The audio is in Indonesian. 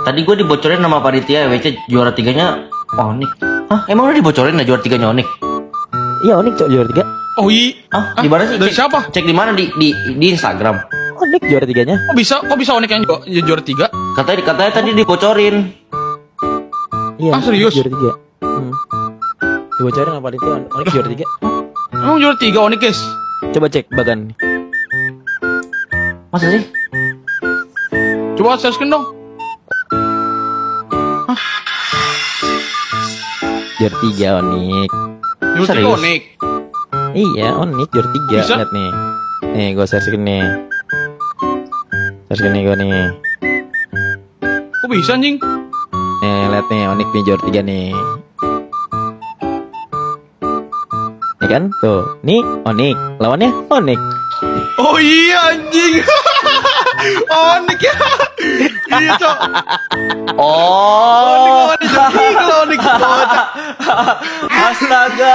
Tadi gue dibocorin sama panitia WC juara tiganya Onik. Hah? Emang udah dibocorin ya juara tiganya Onik? Iya, Onik cok juara 3. Oh iya. Ah, di mana sih? Dari siapa? Cek di mana di Instagram. Onik juara 3-nya. Kok bisa Onik yang juara 3? Katanya tadi dibocorin. Iya. Ah, serius? Juara 3. Dibocorin sama panitia Onik juara 3. Emang juara 3 Onik, guys? Coba cek bagan. Masa sih? Coba searchkan dong. Juara 3 Onik. Juara 3 Serius? Onik. Iya, Onik juara 3. Bisa? Lihat nih. Nih, gua search nih. Search nih gua nih. Kok bisa anjing? Nih, lihat nih Onik nih juara 3 nih. Nih kan? Tuh. Nih Onik. Lawannya Onik. Oh iya anjing. Onik ya. Iya, Cok. Oh. Onik juara 3 Onik. Astaga.